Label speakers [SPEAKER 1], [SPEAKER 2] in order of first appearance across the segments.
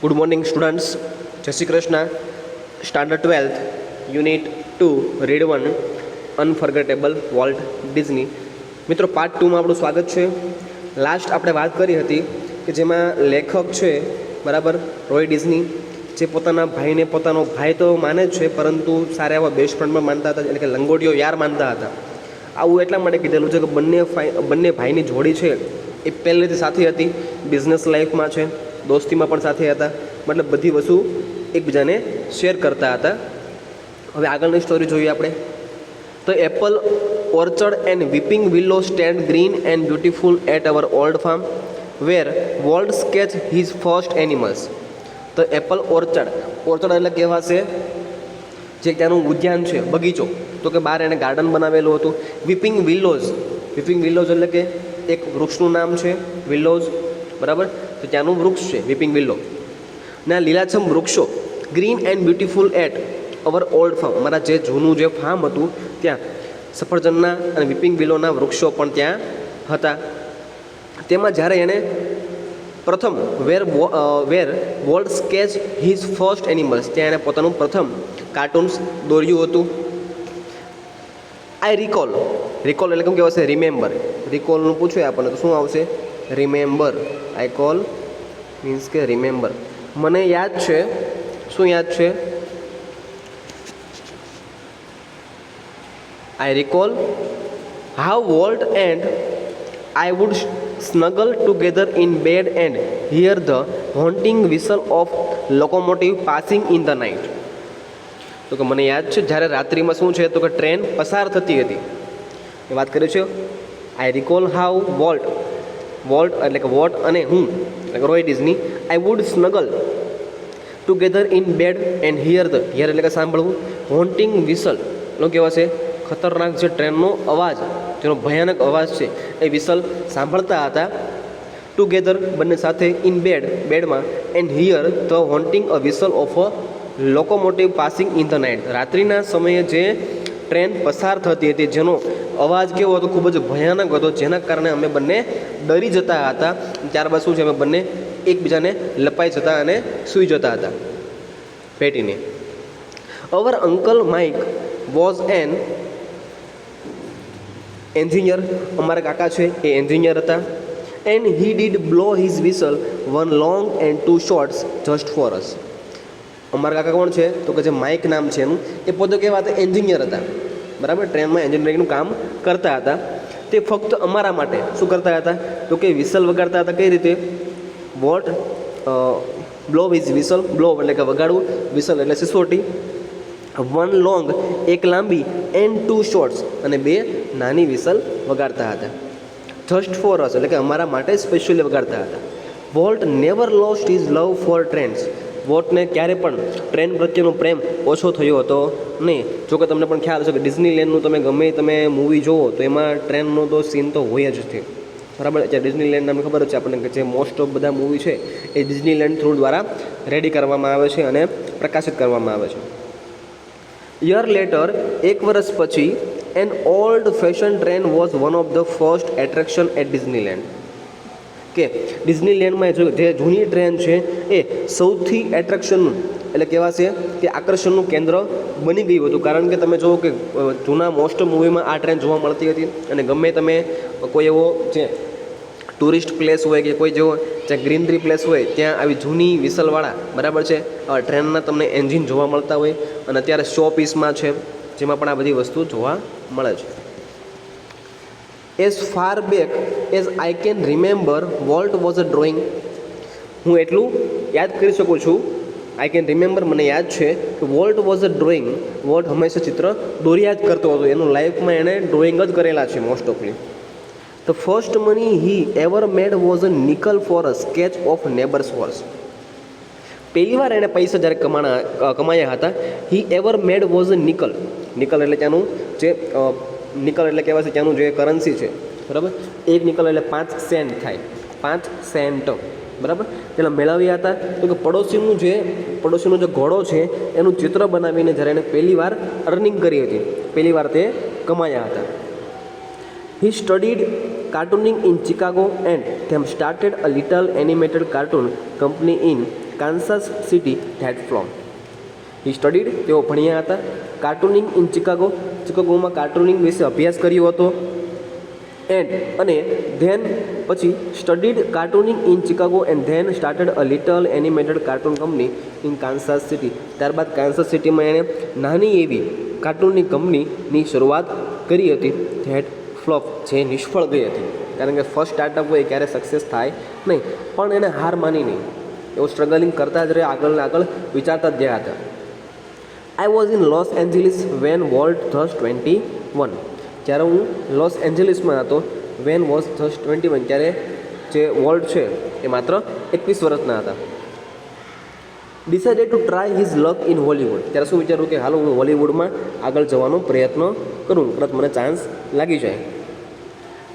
[SPEAKER 1] Good morning students. Jai Shri Krishna. Standard 12th unit 2 read 1 unforgettable Walt Disney. મિત્રો part 2માં આપણું સ્વાગત છે. લાસ્ટ આપણે વાત કરી હતી કે જેમાં લેખક છે બરાબર રોય ડિઝની, જે પોતાના ભાઈને પોતાનો ભાઈ તો માને જ છે, પરંતુ સારા એવા બેસ્ટ ફ્રેન્ડ પણ માનતા હતા, એટલે કે લંગોટીઓ યાર માનતા હતા. આવું એટલા માટે કીધેલું છે કે બંને ભાઈની જોડી છે એ પહેલેથી સાથે હતી, બિઝનેસ લાઈફમાં છે, દોસ્તીમાં પણ સાથે હતા, મતલબ બધી વસ્તુ એકબીજાને શેર કરતા હતા. હવે આગળની સ્ટોરી જોઈએ આપણે. તો apple orchard and weeping willow stand green and beautiful at our old farm where Walt sketch his first animals. તો એપલ ઓર્ચર્ડ એટલે કહેવાશે જે ત્યાંનું ઉદ્યાન છે, બગીચો, તો કે બહાર એને ગાર્ડન બનાવેલું હતું. વીપિંગ વિલોઝ એટલે કે એક વૃક્ષનું નામ છે વિલોઝ, બરાબર, તો ત્યાંનું વૃક્ષ છે વીપિંગ વિલો. ના લીલાછમ વૃક્ષો, green and beautiful at our old farm, અમારા જે જૂનું જે ફાર્મ હતું ત્યાં સફરજનના અને વીપિંગ વિલોના વૃક્ષો પણ ત્યાં હતા. તેમાં જ્યારે એણે પ્રથમ where Walt sketch his first animals, ત્યાં એણે પોતાનું પ્રથમ કાર્ટૂન્સ દોર્યું હતું. આઈ રિકોલ એટલે કેમ કહેવાશે રિમેમ્બર. રિકોલનું પૂછે આપણને તો શું આવશે? રિમેમ્બર. આઈ કોલ મીન્સ કે રિમેમ્બર. મને યાદ છે. શું યાદ છે? I recall how Walt and I would snuggle together in bed and hear the haunting whistle of locomotive passing in the night. તો કે મને યાદ છે જ્યારે રાત્રિમાં શું છે તો કે ટ્રેન પસાર થતી હતી એ વાત કરી છે. આઈ રિકોલ હાઉ વોલ્ટ એટલે કે વોટ અને હું એટલે કે Roy Disney, I would snuggle together in bed and hear એટલે કે સાંભળવું, હોન્ટિંગ વિસલ નો કહેવાશે ખતરનાક જે ટ્રેનનો અવાજ, જેનો ભયાનક અવાજ છે એ વિસલ સાંભળતા હતા. ટુગેધર બંને સાથે, ઇન બેડમાં, and hear the haunting a whistle of a locomotive passing in the night, રાત્રિના સમયે જે ટ્રેન પસાર થતી હતી જેનો અવાજ કેવો હતો? ખૂબ જ ભયાનક હતો, જેના કારણે અમે બંને ડરી જતા હતા. ત્યારબાદ શું છે, અમે બંને એકબીજાને લપાઈ જતા અને સૂઈ જતા હતા ભેટીને. Our uncle Mike was an engineer, અમારા કાકા છે એ એન્જિનિયર હતા. And he did blow his whistle one long and two shorts just for us. અમારા કાકા કોણ છે તો કે જે માઇક નામ છે એનું, એ પોતે કેવા હતા? એન્જિનિયર હતા, બરાબર, ટ્રેનમાં એન્જિનિયરિંગનું કામ કરતા હતા. તે ફક્ત અમારા માટે શું કરતા હતા તો કે વિસલ વગાડતા હતા. કઈ રીતે? What blow with whistle, blow એટલે કે વગાડવું, વિસલ એટલે સિસોટી, વન લોંગ એક લાંબી, એન્ડ ટુ શોર્ટ્સ અને બે નાની વિસલ વગાડતા હતા. જસ્ટ ફોર અસ એટલે કે અમારા માટે સ્પેશિયલી વગાડતા હતા. Walt never lost his love for trends. વોલ્ટને ક્યારે પણ ટ્રેન પ્રત્યેનો પ્રેમ ઓછો થયો હતો નહીં. જો કે તમને પણ ખ્યાલ છે કે ડિઝનીલેન્ડનું તમે મૂવી જુઓ તો એમાં ટ્રેનનો તો સીન તો હોય જ છે, બરાબર. જે ડિઝનીલેન્ડ તમને ખબર જ છે આપણને કે જે મોસ્ટ ઓફ બધા મૂવી છે એ ડિઝનીલેન્ડ થ્રુ દ્વારા રેડી કરવામાં આવે છે અને પ્રકાશિત કરવામાં આવે છે. યર લેટર, એક વર્ષ પછી, an old fashion train was one of the first attraction at Disneyland. કે ડિઝનીલેન્ડમાં જે જૂની ટ્રેન છે એ સૌથી એટ્રેક્શનનું એટલે કહેવાશે કે આકર્ષણનું કેન્દ્ર બની ગયું હતું. કારણ કે તમે જુઓ કે જૂના મોસ્ટ મૂવીમાં આ ટ્રેન જોવા મળતી હતી, અને ગમે તમે કોઈ એવો જે ટુરિસ્ટ પ્લેસ હોય કે કોઈ જેવો જ્યાં ગ્રીનરી પ્લેસ હોય ત્યાં આવી જૂની વિસલવાળા, બરાબર છે, ટ્રેનના તમને એન્જિન જોવા મળતા હોય. અને અત્યારે શો પીસમાં છે જેમાં પણ આ બધી વસ્તુ જોવા મળે છે. As far back as I can remember volt was a drawing. હું એટલું યાદ કરી શકું છું, આઈ કેન રિમેમ્બર મને યાદ છે કે volt was a drawing. Volt હંમેશા ચિત્ર દોર્યા જ કરતો હતો, એનું લાઈફમાં એણે ડ્રોઈંગ જ કરેલા છે most awfully. The first money he ever made was a nickel for a sketch of neighbour's horse. પહેલી વાર એણે પૈસા જ્યારે કમાયા હતા, he ever made was a nickel એટલે ત્યાંનું જે નિકલ એટલે કહેવાય છે ત્યાંનું જે કરન્સી છે, બરાબર. એક નિકલ એટલે 5 સેન્ટ થાય, 5 સેન્ટ, બરાબર. પેલા મેળવ્યા હતા તો કે પડોશીનો જે ઘોડો છે એનું ચિત્ર બનાવીને જ્યારે એણે પહેલી વાર અર્નિંગ કરી હતી, પહેલી વાર તે કમાયા હતા. He studied cartooning in Chicago and then started a little animated cartoon company in Kansas City that from. He studied, તેઓ ભણ્યા હતા. કાર્ટૂનિંગ ઇન ચિકાગો, ચિકાગોમાં કાર્ટૂનિંગ વિશે અભ્યાસ કર્યો હતો. અને ધેન પછી studied cartooning in Chicago and then started a little animated cartoon company in Kansas City. ત્યારબાદ કાન્સાસ સિટીમાં એણે નાની એવી કાર્ટૂનની કંપનીની શરૂઆત કરી હતી. ધેટ ફ્લોપ, જે નિષ્ફળ ગઈ હતી. કારણ કે ફર્સ્ટ સ્ટાર્ટઅપ હોય ક્યારે સક્સેસ થાય નહીં, પણ એને હાર માની નહીં. એવો સ્ટ્રગલિંગ કરતા જ રહે, આગળ ને આગળ વિચારતા જ ગયા હતા. I was in Los Angeles when Walt ધસ 21. જ્યારે હું લોસ એન્જલિસમાં હતો, વેન વોઝ ધસ 21, ત્યારે જે વોલ્ટ છે એ માત્ર 21 વર્ષના હતા. Decided to try his luck in Hollywood. ત્યારે શું વિચાર્યું કે હાલો હું હોલીવુડમાં આગળ જવાનો પ્રયત્ન કરું, કદાચ મને ચાન્સ લાગી જાય.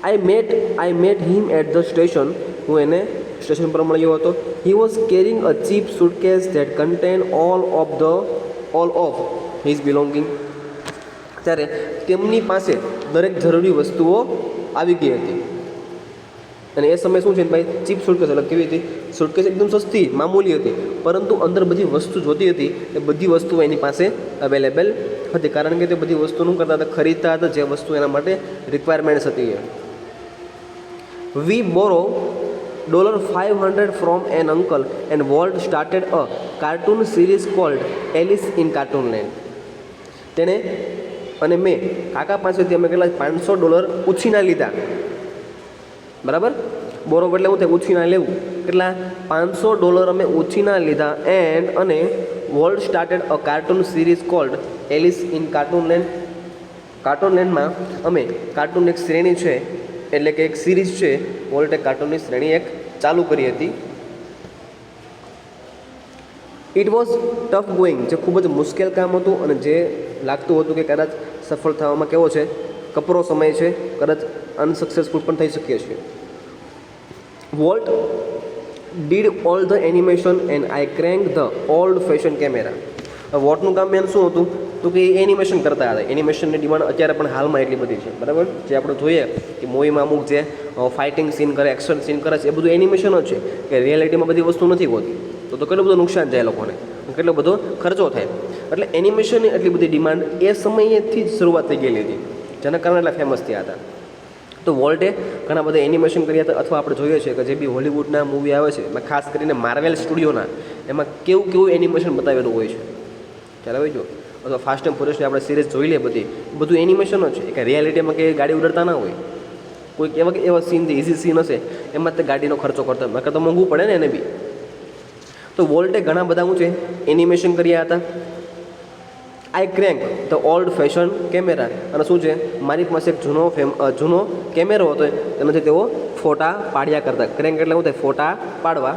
[SPEAKER 1] I met him at the station. હું એને સ્ટેશન પર મળ્યો હતો. He was carrying a cheap suitcase that contain all of his belonging. ત્યારે તેમની પાસે દરેક જરૂરી વસ્તુઓ આવી ગઈ હતી. અને એ સમયે શું છે ભાઈ, ચીપ સુટકેસ એટલે કેવી હતી? સુટકેસ એકદમ સસ્તી મામૂલી હતી, પરંતુ અંદર બધી વસ્તુ જોતી હતી એ બધી વસ્તુઓ એની પાસે અવેલેબલ હતી. કારણ કે તે બધી વસ્તુનું કરતા હતા, ખરીદતા હતા જે વસ્તુ એના માટે રિક્વાયરમેન્ટ્સ હતી. We borrow $500 from an uncle and Walt started a cartoon series called Alice in Cartoonland. તેણે અને મેં કાકા પાસેથી અમે કેટલા $500 ઉછીના લીધા. બરાબર, બોરો એટલે હું થાય ઉછીના લેવું. કેટલા? $500 અમે ઉછીના લીધા. અને Walt started a cartoon series called Alice in Cartoonland. કાર્ટૂનલેન્ડમાં અમે કાર્ટૂન એક શ્રેણી છે, એટલે કે એક સિરીઝ છે, વોલ્ટે કાર્ટૂનની શ્રેણી એક ચાલુ કરી હતી. ઇટ વોઝ ટફ ગોઈંગ, જે ખૂબ જ મુશ્કેલ કામ હતું અને જે લાગતું હતું કે કદાચ સફળ થવામાં કેવો છે, કપરો સમય છે, કદાચ અનસક્સેસફુલ પણ થઈ શકીએ છીએ. Walt did all the animation and I crank the old fashion camera. વોલ્ટનું કામ મેન શું હતું તો કે એનિમેશન કરતા હતા. એનિમેશનની ડિમાન્ડ અત્યારે પણ હાલમાં એટલી બધી છે. બરાબર, જે આપણે જોઈએ કે મૂવીમાં અમુક જે ફાઇટિંગ સીન કરે, એક્શન સીન કરે છે, એ બધું એનિમેશન જ છે. કે રિયાલિટીમાં બધી વસ્તુ નથી હોતી. તો કેટલું બધું નુકસાન જાય લોકોને, કેટલો બધો ખર્ચો થાય. એટલે એનિમેશનની એટલી બધી ડિમાન્ડ એ સમયેથી જ શરૂઆત થઈ ગયેલી હતી, જેના કારણે એટલા ફેમસ થયા હતા. તો વોલ્ટે ઘણા બધા એનિમેશન કર્યા હતા. અથવા આપણે જોઈએ છીએ કે જે બી હોલિવૂડના મૂવી આવે છે, એમાં ખાસ કરીને માર્વેલ સ્ટુડિયોના, એમાં કેવું એનિમેશન બતાવેલું હોય છે ખ્યાલ આવે જો. અથવા ફાસ્ટ એન્ડ ફ્યુરિયસની આપણે સિરીઝ જોઈ લઈએ, બધું એનિમેશન જ છે. કે રિયાલિટીમાં કે ગાડી ઉડતા ના હોય, કોઈક એવા સીન જે ઇઝી સીન હશે એમાં તે ગાડીનો ખર્ચો કરતા, નકર તો મોંઘું પડે ને એને બી. તો વોલ્ટે ઘણા બધા શું છે એનિમેશન કર્યા હતા. I crank the old fashion camera. અને શું છે, મારી પાસે એક જૂનો કેમેરો હતો, તેનાથી તેઓ ફોટા પાડ્યા કરતા. ક્રેન્ક એટલે શું થાય? ફોટા પાડવા.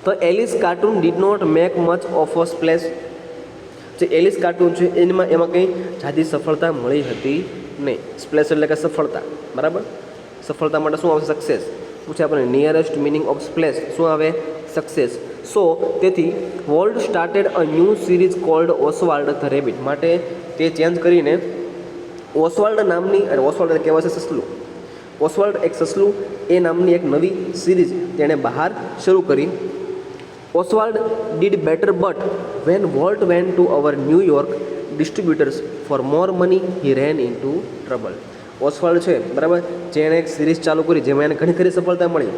[SPEAKER 1] તો Alice cartoon did not make much of a splash. જે એલિસ કાર્ટૂન છે એમાં કંઈ જાદી સફળતા મળી હતી નહીં. સ્પ્લેશ એટલે કે સફળતા. બરાબર, સફળતા માટે શું આવશે? સક્સેસ. પૂછે આપણે નિયરેસ્ટ મિનિંગ ઓફ સ્પ્લેશ શું આવે? સક્સેસ. સો તેથી Walt started a new series called Oswald the Rabbit. માટે તે ચેન્જ કરીને ઓસવાલ્ડ નામની, અને ઓસવાલ્ડ કહેવાય છે સસલું, ઓસવાલ્ડ એક સસલું, એ નામની એક નવી સિરીઝ તેણે બહાર શરૂ કરી. Oswald did better, but when Walt went to our New York distributors for more money he ran into trouble. Oswald છે બરાબર, જેણે એક સિરીઝ ચાલુ કરી જેમાં એને ઘણી ખરી સફળતા મળી,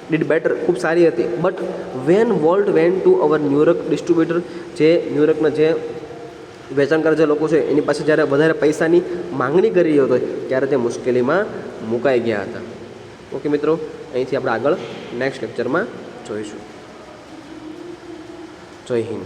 [SPEAKER 1] ડીડ બેટર, ખૂબ સારી હતી. But when Walt went to our New York distributor, જે ન્યૂયોર્કના જે વેચાણકાર જે લોકો છે એની પાસે જ્યારે વધારે પૈસાની માંગણી કરી રહ્યો હતો ત્યારે તે મુશ્કેલીમાં મુકાઈ ગયા હતા. ઓકે મિત્રો, અહીંથી આપણે આગળ નેક્સ્ટ લેક્ચરમાં જોઈશું. જય હિન્દ.